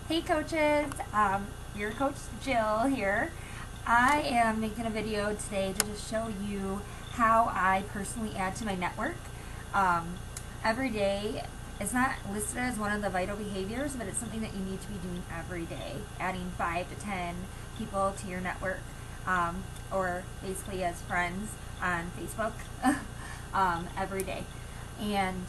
Hey coaches, your coach Jill here. I am making a video today to just show you how I personally add to my network. Every day, it's not listed as one of the vital behaviors, but it's something that you need to be doing every day, adding 5 to 10 people to your network, or basically as friends on Facebook every day. And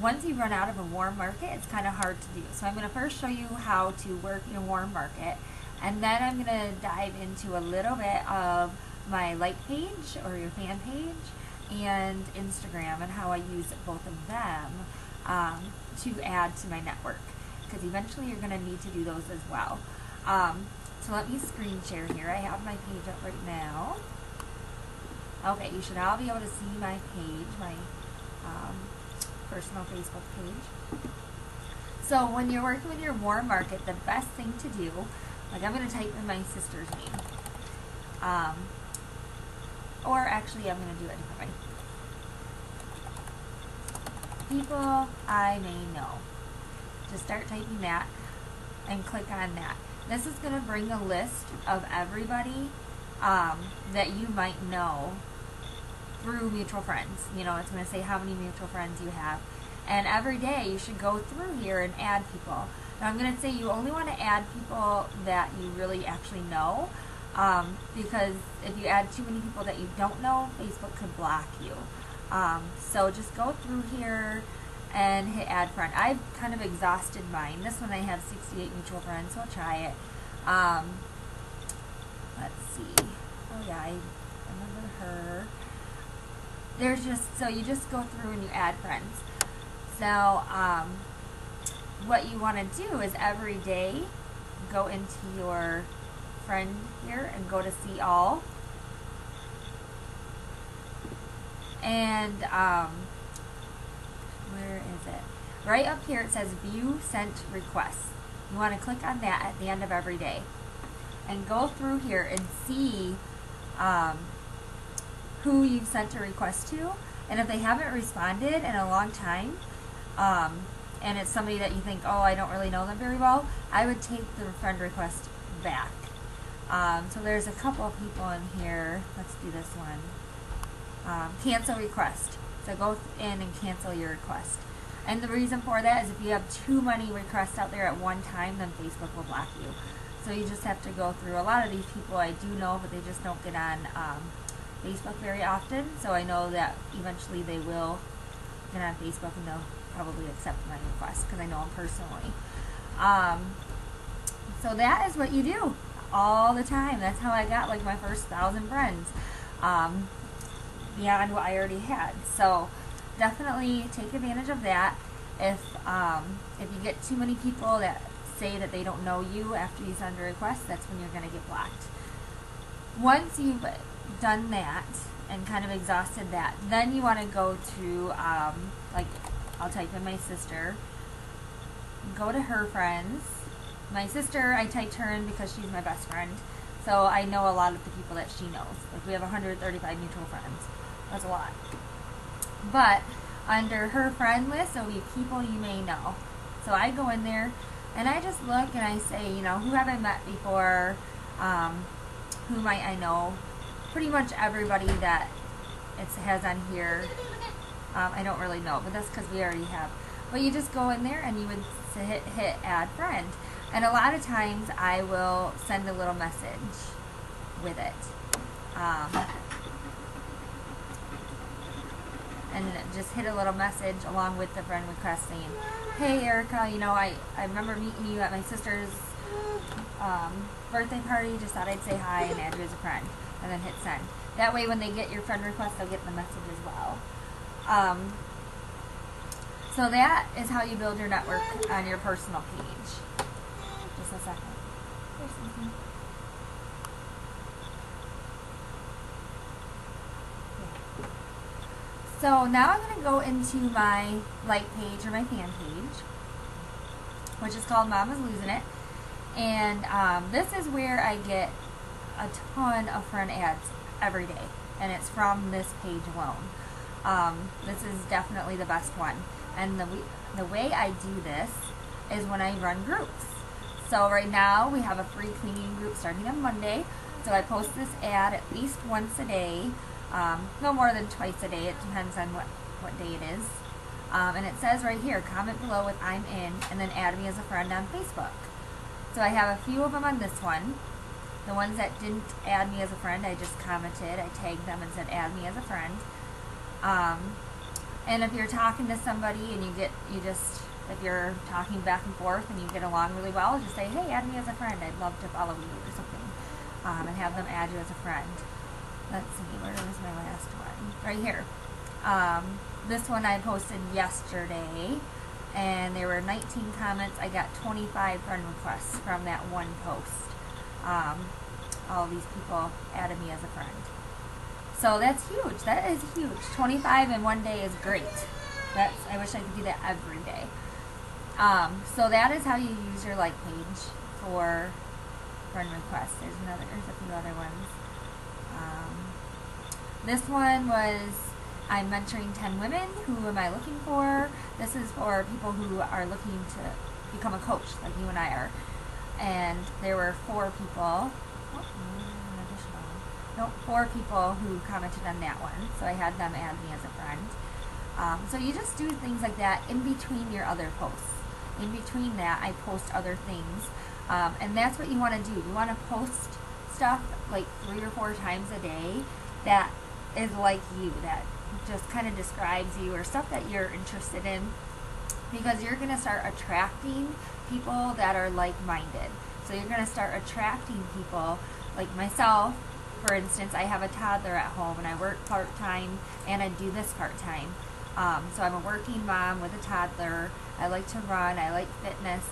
once you run out of a warm market, it's kind of hard to do. So I'm going to first show you how to work in a warm market, and then I'm going to dive into a little bit of my like page or your fan page and Instagram and how I use both of them to add to my network, because eventually you're going to need to do those as well. So let me screen share here. I have my page up right now. Okay, you should all be able to see my page, my personal Facebook page. So when you're working with your warm market, the best thing to do, like I'm going to type in my sister's name, or actually I'm going to do it a different way. People I may know. Just start typing that and click on that. This is going to bring a list of everybody that you might know through mutual friends. You know, it's going to say how many mutual friends you have. And every day you should go through here and add people. Now I'm going to say you only want to add people that you really actually know, because if you add too many people that you don't know, Facebook could block you. So just go through here and hit add friend. I've kind of exhausted mine. This one I have 68 mutual friends, so I'll try it. Let's see. Oh yeah, I remember her. There's just, so you just go through and you add friends. So what you want to do is every day go into your friend here and go to see all. And where is it? Right up here it says view sent requests. You want to click on that at the end of every day and go through here and see who you've sent a request to, and if they haven't responded in a long time, and it's somebody that you think, oh, I don't really know them very well, I would take the friend request back. So there's a couple of people in here. Let's do this one. Cancel request. So go in and cancel your request. And the reason for that is if you have too many requests out there at one time, then Facebook will block you. So you just have to go through. A lot of these people I do know, but they just don't get on Facebook very often, so I know that eventually they will get on Facebook and they'll probably accept my request because I know them personally. So that is what you do all the time. That's how I got like my first 1,000 friends, beyond what I already had. So definitely take advantage of that. If you get too many people that say that they don't know you after you send a request, that's when you're going to get blocked. Once you've done that and kind of exhausted that, then you want to go to like I'll type in my sister, go to her friends. My sister, I typed her in because she's my best friend, so I know a lot of the people that she knows. Like we have 135 mutual friends. That's a lot. But under her friend list, there'll be people you may know. So I go in there and I just look and I say, you know, who have I met before, who might I know. Pretty much everybody that it has on here, I don't really know, but that's because we already have. But you just go in there and you would hit add friend. And a lot of times I will send a little message with it. And just hit a little message along with the friend request saying, hey Erica, you know, I remember meeting you at my sister's birthday party, just thought I'd say hi and add you as a friend. And then hit send. That way when they get your friend request, they'll get the message as well. So that is how you build your network on your personal page. Just a second. So now I'm going to go into my like page or my fan page, which is called Mama's Losing It. And this is where I get a ton of friend ads every day, and it's from this page alone. This is definitely the best one. And the way I do this is when I run groups. So right now we have a free cleaning group starting on Monday. So I post this ad at least once a day, no more than twice a day. It depends on what day it is. And it says right here, comment below with I'm in, and then add me as a friend on Facebook. So I have a few of them on this one. The ones that didn't add me as a friend, I just commented. I tagged them and said add me as a friend. And if you're talking to somebody and if you're talking back and forth and you get along really well, just say, hey, add me as a friend. I'd love to follow you or something. And have them add you as a friend. Let's see, where was my last one? Right here. This one I posted yesterday, and there were 19 comments. I got 25 friend requests from that one post. All these people added me as a friend. So that's huge. That is huge. 25 in one day is great. I wish I could do that every day. So that is how you use your like page for friend requests. There's a few other ones. This one was, I'm mentoring 10 women. Who am I looking for? This is for people who are looking to become a coach, like you and I are. And there were 4 people. Four people who commented on that one. So I had them add me as a friend. So you just do things like that in between your other posts. In between that, I post other things. And that's what you want to do. You want to post stuff like 3 or 4 times a day that is like you, that just kind of describes you, or stuff that you're interested in, because you're going to start attracting people that are like-minded. So you're going to start attracting people like myself. For instance, I have a toddler at home and I work part-time and I do this part-time. So I'm a working mom with a toddler. I like to run. I like fitness.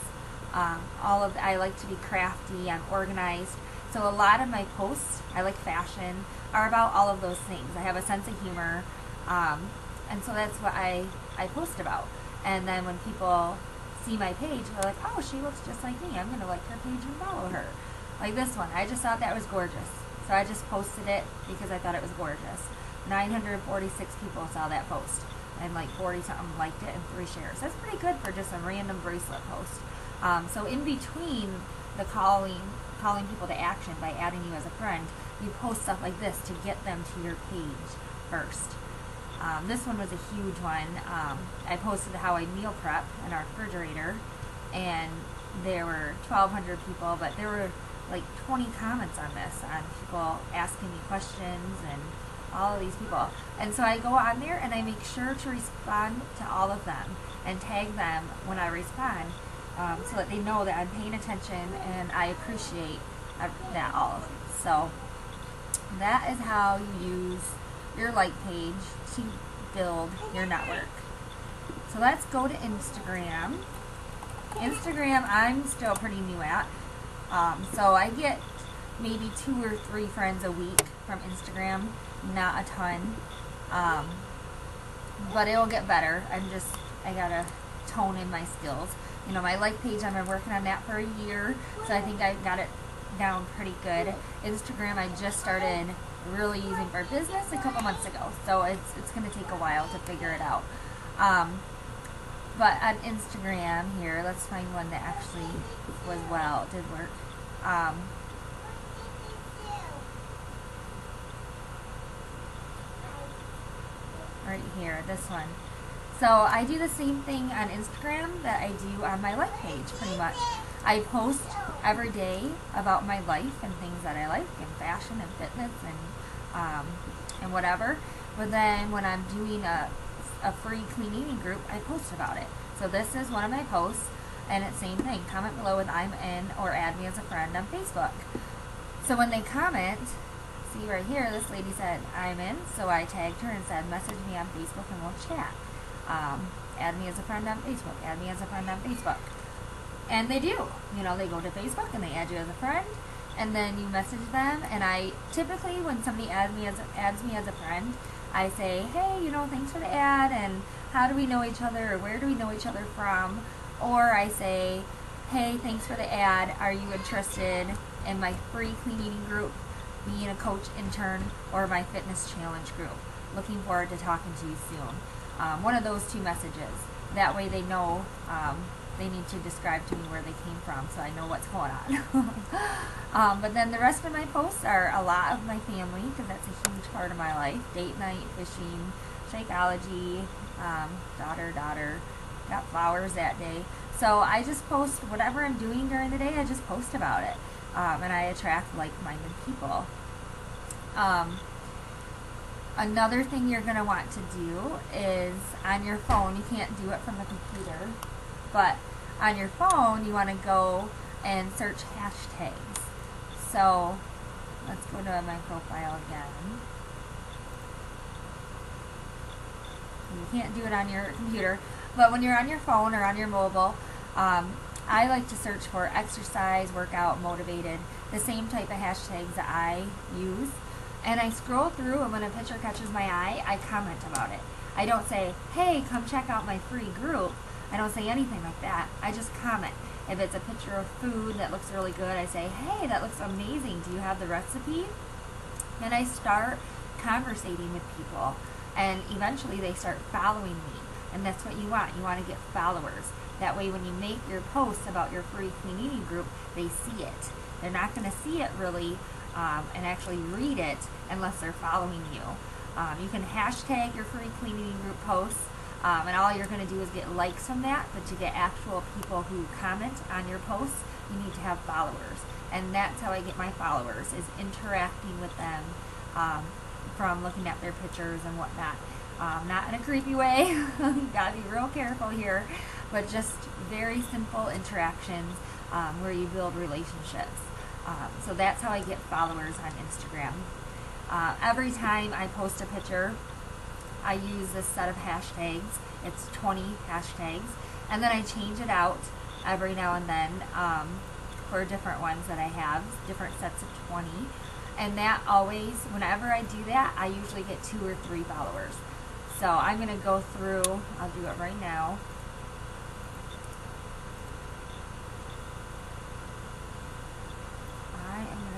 I like to be crafty. I'm organized. So a lot of my posts, I like fashion, are about all of those things. I have a sense of humor. And so that's what I post about. And then when people see my page, they're like, oh, she looks just like me. I'm going to like her page and follow her. Like this one. I just thought that was gorgeous. So I just posted it because I thought it was gorgeous. 946 people saw that post, and like 40-something liked it and 3 shares. That's pretty good for just a random bracelet post. So in between the calling people to action by adding you as a friend, you post stuff like this to get them to your page first. This one was a huge one. I posted how I meal prep in our refrigerator, and there were 1,200 people, but there were like 20 comments on this, on people asking me questions and all of these people. And so I go on there and I make sure to respond to all of them and tag them when I respond, so that they know that I'm paying attention and I appreciate that all of it. So that is how you use your like page to build your network. So let's go to Instagram. Instagram I'm still pretty new at. So I get maybe 2 or 3 friends a week from Instagram, not a ton, but it'll get better. I gotta tone in my skills. You know, my like page, I've been working on that for a year, so I think I got it down pretty good. Instagram, I just started really using for business a couple months ago, so it's gonna take a while to figure it out. But on Instagram here, let's find one that actually did work. Right here, this one. So I do the same thing on Instagram that I do on my like page, pretty much. I post every day about my life and things that I like, and fashion and fitness and whatever. But then when I'm doing a free clean eating group, I post about it. So this is one of my posts, and it's same thing. Comment below with I'm in, or add me as a friend on Facebook. So when they comment, see right here, this lady said I'm in, so I tagged her and said message me on Facebook and we'll chat. Add me as a friend on Facebook. Add me as a friend on Facebook. And they do. You know, they go to Facebook and they add you as a friend, and then you message them. And I typically, when somebody adds me as a friend, I say, hey, you know, thanks for the ad, and how do we know each other, or where do we know each other from? Or I say, hey, thanks for the ad. Are you interested in my free clean eating group, being a coach intern, or my fitness challenge group? Looking forward to talking to you soon. One of those 2 messages. That way they know they need to describe to me where they came from so I know what's going on. But then the rest of my posts are a lot of my family, because that's a huge part of my life. Date night, fishing, Shakeology, daughter, got flowers that day. So I just post whatever I'm doing during the day, I just post about it. And I attract like-minded people. Another thing you're going to want to do is on your phone, you can't do it from the computer, but on your phone you want to go and search hashtags. So let's go to my profile again. You can't do it on your computer, but when you're on your phone or on your mobile, I like to search for exercise, workout, motivated, the same type of hashtags that I use. And I scroll through, and when a picture catches my eye, I comment about it. I don't say, hey, come check out my free group. I don't say anything like that. I just comment. If it's a picture of food that looks really good, I say, hey, that looks amazing. Do you have the recipe? And I start conversating with people. And eventually they start following me. And that's what you want. You want to get followers. That way when you make your posts about your free clean eating group, they see it. They're not going to see it really and actually read it unless they're following you. You can hashtag your free clean eating group posts, and all you're going to do is get likes from that, but to get actual people who comment on your posts, you need to have followers. And that's how I get my followers, is interacting with them from looking at their pictures and whatnot. Not in a creepy way, you gotta be real careful here, but just very simple interactions where you build relationships. So that's how I get followers on Instagram. Every time I post a picture, I use this set of hashtags. It's 20 hashtags, and then I change it out every now and then for different ones that I have, different sets of 20. And that always, whenever I do that, I usually get 2 or 3 followers. So I'm going to go through, I'll do it right now.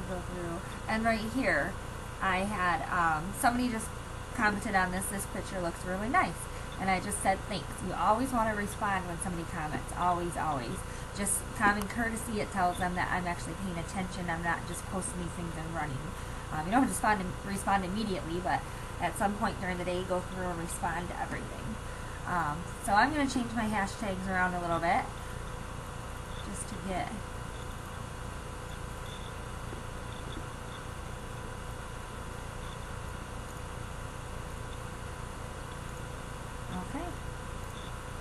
Go through, and right here I had somebody just commented on this picture looks really nice, and I just said thanks. You always want to respond when somebody comments, always. Just common courtesy, it tells them that I'm actually paying attention. I'm not just posting these things and running. You don't have to respond immediately, but at some point during the day go through and respond to everything. So I'm going to change my hashtags around a little bit just to get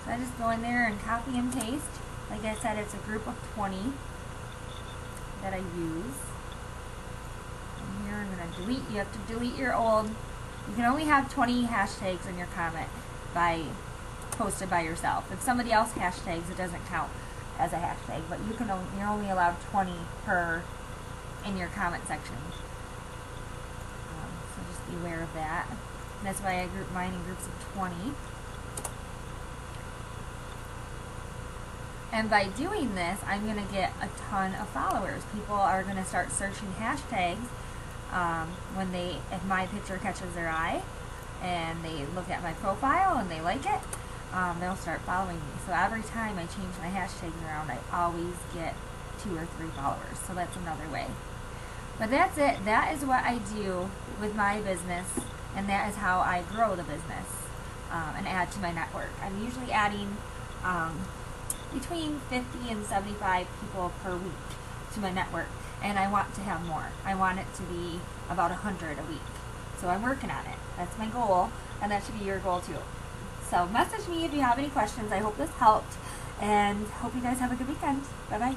So I just go in there and copy and paste. Like I said, it's a group of 20 that I use. And here I'm going to delete. You have to delete your old. You can only have 20 hashtags in your comment posted by yourself. If somebody else hashtags, it doesn't count as a hashtag. But you're only allowed 20 per in your comment section. So just be aware of that. And that's why I group mine in groups of 20. And by doing this, I'm going to get a ton of followers. People are going to start searching hashtags if my picture catches their eye and they look at my profile and they like it, they'll start following me. So every time I change my hashtags around, I always get 2 or 3 followers. So that's another way. But that's it. That is what I do with my business, and that is how I grow the business and add to my network. I'm usually adding between 50 and 75 people per week to my network, and I want to have more. I want it to be about 100 a week. So I'm working on it. That's my goal, and that should be your goal too. So message me if you have any questions. I hope this helped, and hope you guys have a good weekend. Bye-bye.